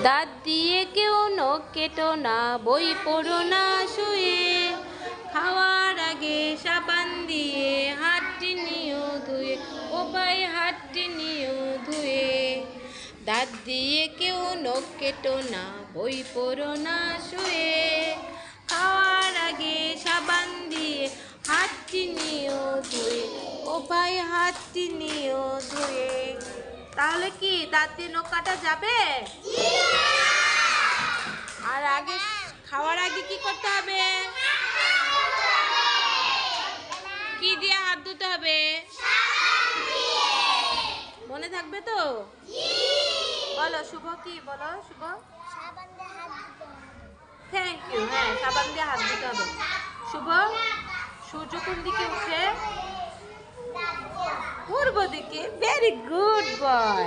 দাঁত দিয়ে কেউ নখ কেটো না, বই পড়ো না শুয়ে, খাওয়ার আগে সাবান দিয়ে হাতটি নিও ধুয়ে, ও ভাই হাতটি নিও ধুয়ে। দাঁত দিয়ে কেউ নখ কেটো না, বই পড়ো না শুয়ে, খাওয়ার আগে সাবান দিয়ে হাতটি নিও ধুয়ে, ও ভাই হাতটি নিও ধুয়ে। তাহলে কি দাঁত দিয়ে নখ কাটা যাবে? আর আগে খাওয়ার আগে কি করতে হবে? কি দিয়ে হাত ধুতে হবে? মনে থাকবে তো? বলো শুভ, কি বলো শুভ? Thank you. হ্যাঁ, সাবান দিয়ে হাত ধুতে হবে। শুভ, সূর্য কোন দিকে উঠে? পূর্ব দিকে। Very good boy.